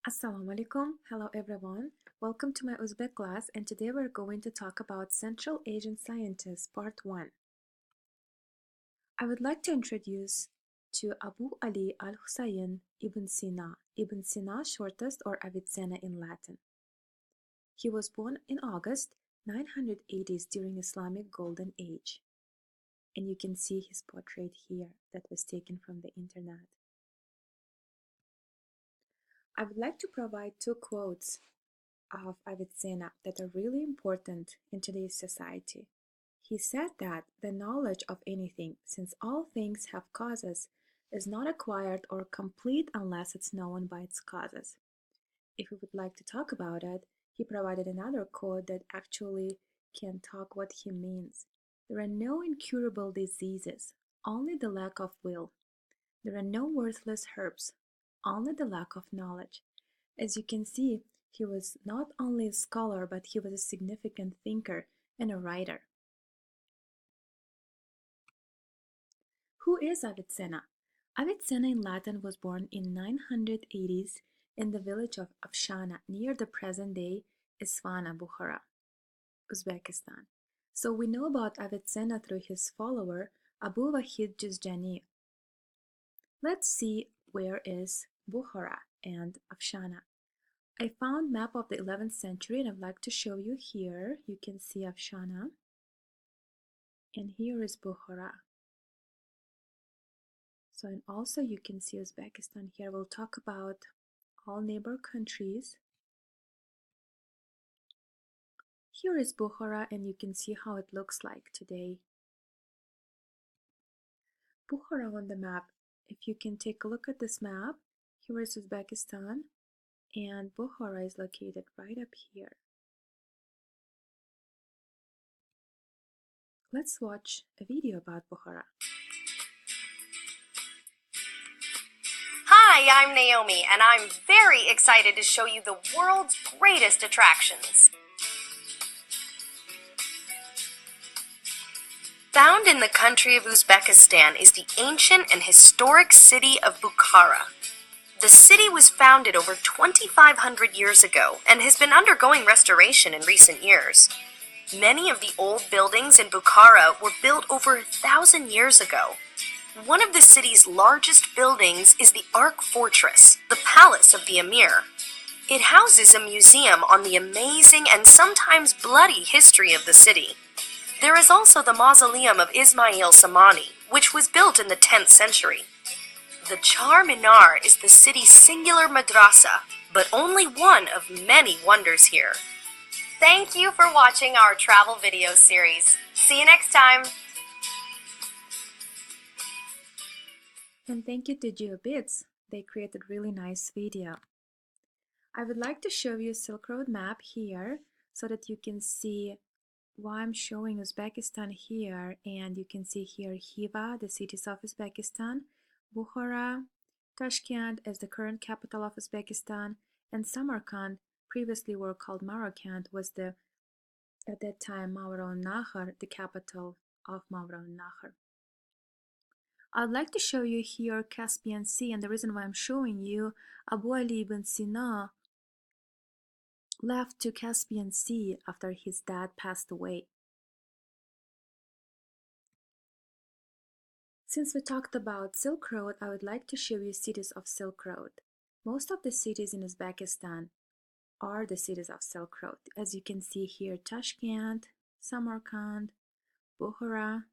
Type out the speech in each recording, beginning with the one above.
Assalamu alaikum. Hello everyone. Welcome to my Uzbek class, and today we're going to talk about Central Asian scientists part 1. I would like to introduce to Abu Ali al-Husayn ibn Sina. Ibn Sina, shortest, or Avicenna in Latin. He was born in August 980s during Islamic Golden Age. And you can see his portrait here that was taken from the internet. I would like to provide two quotes of Avicenna that are really important in today's society. He said that the knowledge of anything, since all things have causes, is not acquired or complete unless it's known by its causes. If we would like to talk about it, he provided another quote that actually can talk what he means. There are no incurable diseases, only the lack of will. There are no worthless herbs, only the lack of knowledge. As you can see, he was not only a scholar, but he was a significant thinker and a writer. Who is Avicenna? Avicenna in Latin was born in 980s in the village of Sina near the present-day Isfahan, Bukhara, Uzbekistan. So we know about Avicenna through his follower Abu Wahid Juzjani. Let's see where is Bukhara and Afshana. I found map of the 11th century and I'd like to show you here. You can see Afshana and here is Bukhara. So, and also you can see Uzbekistan here. We'll talk about all neighbor countries. Here is Bukhara and you can see how it looks like today. Bukhara on the map. If you can take a look at this map, here is Uzbekistan and Bukhara is located right up here. Let's watch a video about Bukhara. Hi, I'm Naomi, and I'm very excited to show you the world's greatest attractions. Found in the country of Uzbekistan is the ancient and historic city of Bukhara. The city was founded over 2,500 years ago and has been undergoing restoration in recent years. Many of the old buildings in Bukhara were built over 1,000 years ago. One of the city's largest buildings is the Ark Fortress, the palace of the Emir. It houses a museum on the amazing and sometimes bloody history of the city. There is also the mausoleum of Ismail Samani, which was built in the 10th century. The Char Minar is the city's singular madrasa, but only one of many wonders here. Thank you for watching our travel video series. See you next time! And thank you to GeoBits. They created really nice video. I would like to show you a Silk Road map here so that you can see why I'm showing Uzbekistan here, and you can see here Khiva, the cities of Uzbekistan, Bukhara, Tashkent as the current capital of Uzbekistan, and Samarkand, previously were called Marokand, was at that time Mowara-an-Nahr, the capital of Mowara-an-Nahr. I'd like to show you here Caspian Sea, and the reason why I'm showing you, Abu Ali ibn Sina left to Caspian Sea after his dad passed away. Since we talked about Silk Road, I would like to show you cities of Silk Road. Most of the cities in Uzbekistan are the cities of Silk Road. As you can see here, Tashkent, Samarkand, Bukhara,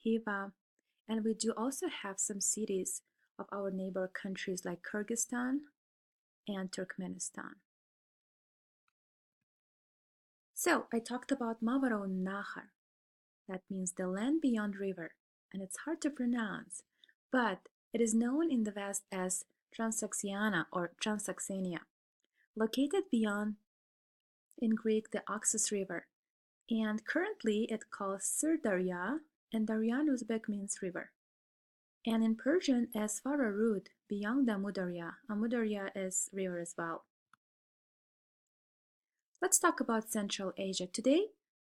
Khiva, and we do also have some cities of our neighbor countries like Kyrgyzstan and Turkmenistan. So I talked about Mowara-an-Nahr. That means the land beyond river, and it's hard to pronounce, but it is known in the West as Transoxiana or Transoxania, located beyond, in Greek, the Oxus River, and currently it calls Sirdarya, and Darya in Uzbek means river, and in Persian as Fararud, beyond the Amudarya. Amudarya is river as well. Let's talk about Central Asia. Today,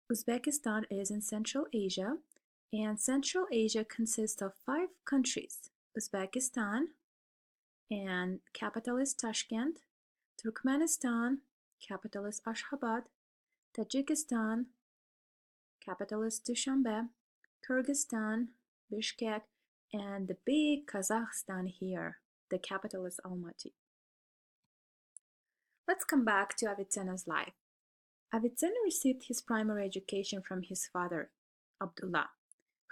Uzbekistan is in Central Asia, and Central Asia consists of 5 countries: Uzbekistan, and capital is Tashkent, Turkmenistan, capital is Ashgabat. Tajikistan, capital is Dushanbe. Kyrgyzstan, Bishkek, and the big Kazakhstan here. The capital is Almaty. Let's come back to Avicenna's life. Avicenna received his primary education from his father, Abdullah,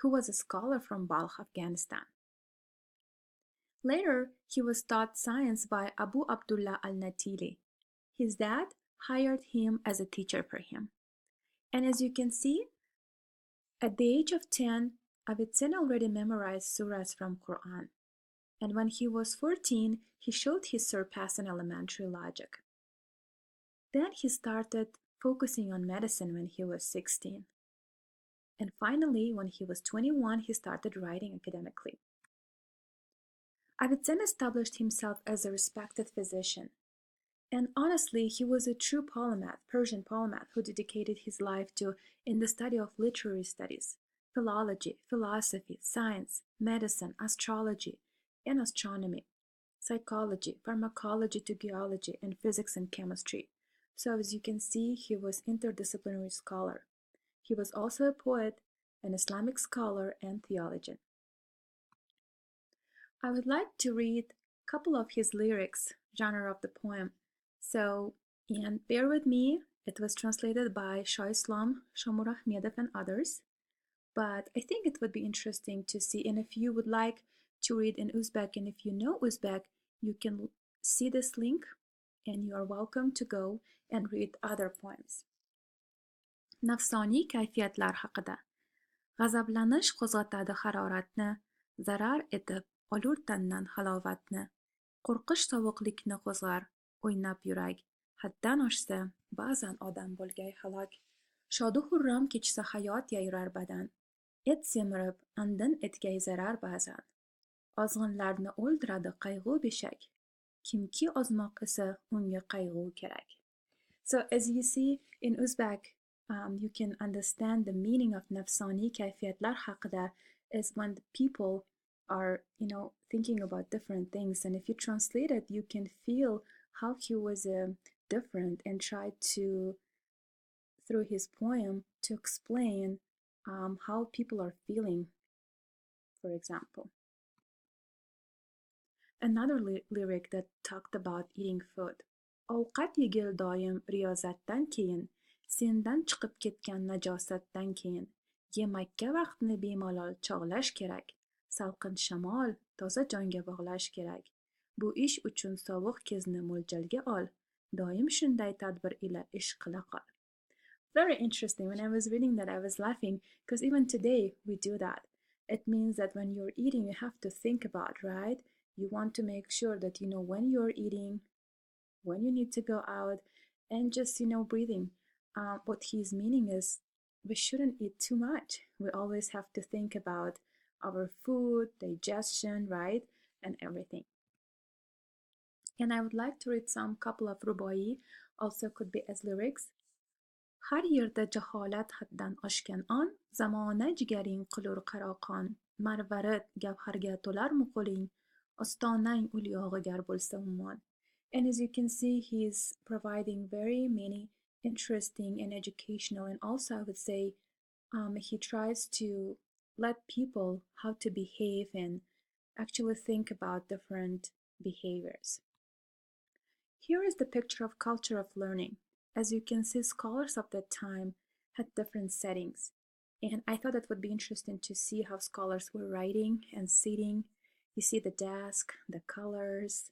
who was a scholar from Balkh, Afghanistan. Later, he was taught science by Abu Abdullah al-Natili. His dad hired him as a teacher for him. And as you can see, at the age of 10, Avicenna already memorized surahs from Quran. And when he was 14, he showed his surpass in elementary logic. Then he started focusing on medicine when he was 16. And finally, when he was 21, he started writing academically. Avicenna established himself as a respected physician. And honestly, he was a true polymath, Persian polymath, who dedicated his life to in the study of literary studies, philology, philosophy, science, medicine, astrology, and astronomy, psychology, pharmacology to geology, and physics and chemistry. So as you can see, he was interdisciplinary scholar. He was also a poet, an Islamic scholar, and theologian. I would like to read a couple of his lyrics, genre of the poem. And bear with me, it was translated by Shah Islam, Shamur Ahmedov, and others. But I think it would be interesting to see. And if you would like to read in Uzbek, and if you know Uzbek, you can see this link, and you are welcome to go and read other poems. Nafsoniy kayfiyatlar haqida. G'azablanish qo'zg'atadi haroratni, zarar etib olur tandan halovatni. Qo'rqish sovuqlikni qo'zg'ar, o'ynab yurak. Haddan oshsa, ba'zan odam bo'lgay halok. Shodu xurram kechsa hayot yayrar badan. Et semirib, andin etgay zarar ba'zan. Ozg'inlarni o'ldiradi qayg'u beshak. Kimki ozmoq esa unga qayg'u kerak. So as you see in Uzbek, you can understand the meaning of nafsani kayfiyatlar haqida is when the people are, thinking about different things. And if you translate it, you can feel how he was different and tried to, through his poem, to explain how people are feeling, for example. Another lyric that talked about eating food. Ovqat yegil doim riyozatdan keyin, sendan chiqib ketgan najosatdan keyin, yemakka vaqtni bemalol chog'lash kerak, salqin shamol toza jonga bog'lash kerak. Bu ish uchun sovuq kezni mo'ljalga ol, doim shunday tadbir ila ish qila qol. Very interesting. When I was reading that, I was laughing because even today we do that. It means that when you're eating, you have to think about, right? You want to make sure that you know when you're eating, when you need to go out, and just, breathing. What his meaning is, we shouldn't eat too much. We always have to think about our food, digestion, right? And everything. And I would like to read some couple of Ruboi, also could be as lyrics. Har yerda jaholat haddan oshgan on, zamona jigaring qilur qaroqon. Marvarid gavharga to'larmi qo'ling, ostonang ul yog'igar bo'lsa ummon. And as you can see, he's providing very many interesting and educational, and also I would say he tries to let people how to behave and actually think about different behaviors. Here is the picture of culture of learning. As you can see, scholars of that time had different settings. And I thought it would be interesting to see how scholars were writing and sitting. You see the desk, the colors.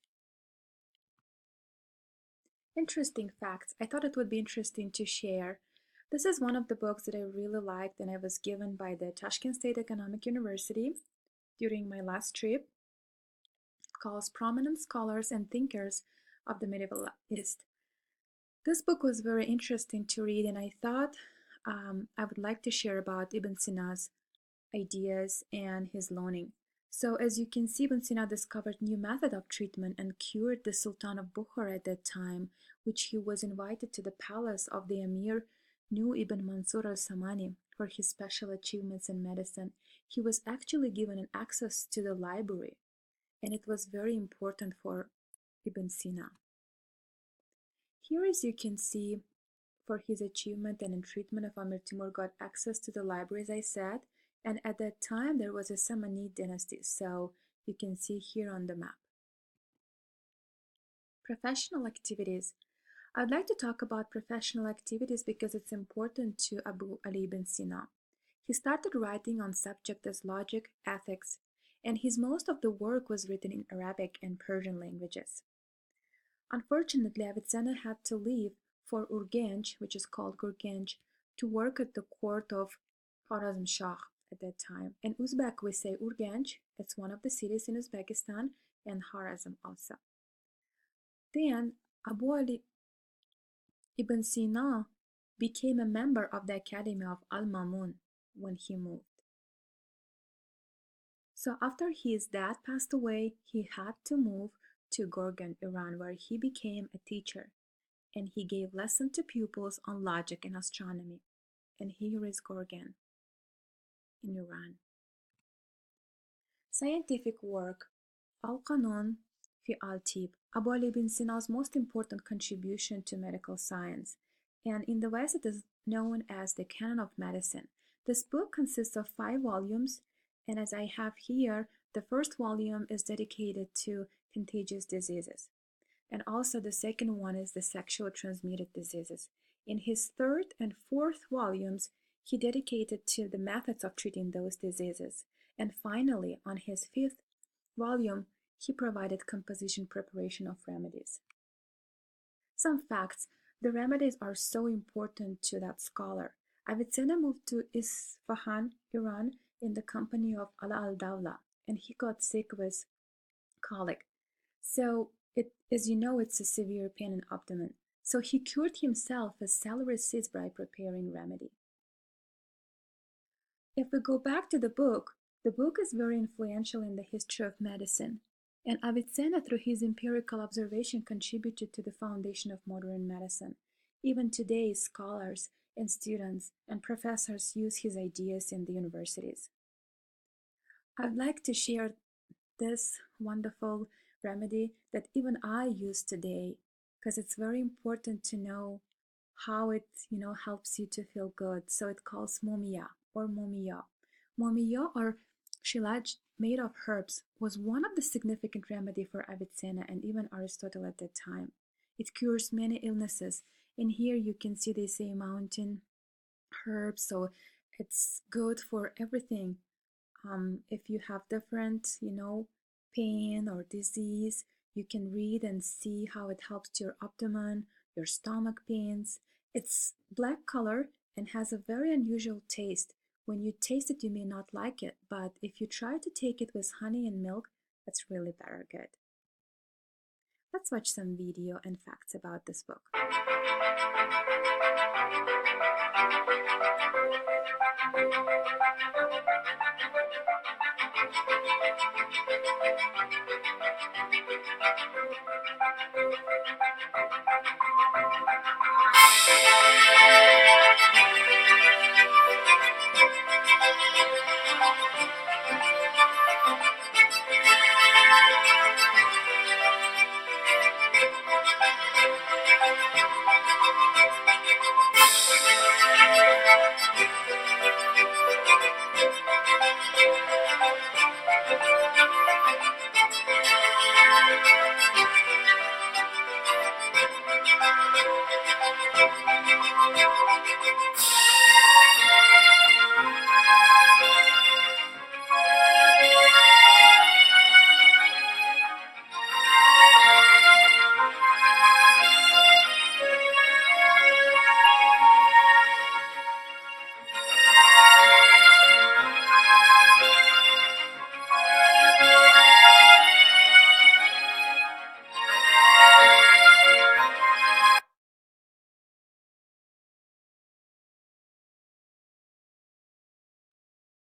Interesting facts. I thought it would be interesting to share. This is one of the books that I really liked, and I was given by the Tashkent State Economic University during my last trip. It calls Prominent Scholars and Thinkers of the Medieval East. This book was very interesting to read, and I thought I would like to share about Ibn Sina's ideas and his learning. So as you can see, Ibn Sina discovered new method of treatment and cured the Sultan of Bukhara at that time, which he was invited to the palace of the Emir Nu Ibn Mansur al-Samani for his special achievements in medicine. He was actually given an access to the library, and it was very important for Ibn Sina. Here, as you can see, for his achievement and in treatment of Amir Timur got access to the library, as I said, and at that time there was a Samanid dynasty, so you can see here on the map. Professional activities. I'd like to talk about professional activities because it's important to Abu Ali ibn Sina. He started writing on subjects as logic, ethics, and his most of the work was written in Arabic and Persian languages. Unfortunately, Avicenna had to leave for Urgench, which is called Gurgench, to work at the court of Khwarazm Shah at that time. In Uzbek, we say Urgench, it's one of the cities in Uzbekistan, and Khwarazm also. Then Abu Ali ibn Sina became a member of the Academy of Al-Mamun when he moved. So after his dad passed away, he had to move to Gorgan, Iran, where he became a teacher, and he gave lessons to pupils on logic and astronomy. And here is Gorgan in Iran. Scientific work. Al-Qanun fi al-Tib, Abu Ali ibn Sina's most important contribution to medical science, and in the West it is known as the Canon of Medicine. This book consists of 5 volumes, and as I have here, the first volume is dedicated to contagious diseases, and also the second one is the sexually transmitted diseases. In his third and fourth volumes, he dedicated to the methods of treating those diseases, and finally, on his fifth volume, he provided composition preparation of remedies. Some facts. The remedies are so important to that scholar. Avicenna moved to Isfahan, Iran, in the company of Ala al-Dawla, and he got sick with colic. So, as you know, it's a severe pain in abdomen. So he cured himself with celery seeds by preparing remedy. If we go back to the book is very influential in the history of medicine, and Avicenna, through his empirical observation, contributed to the foundation of modern medicine. Even today, scholars and students and professors use his ideas in the universities. I'd like to share this wonderful remedy that even I use today, because it's very important to know how it helps you to feel good. So it calls mumia or mumia. Mumia, or shilaj made of herbs, was one of the significant remedy for Avicenna and even Aristotle at that time. It cures many illnesses. In here you can see they say mountain herbs, so it's good for everything. If you have different, pain or disease, you can read and see how it helps your abdomen, your stomach pains. It's black color and has a very unusual taste. When you taste it, you may not like it, but if you try to take it with honey and milk, it's really very good. Let's watch some video and facts about this book.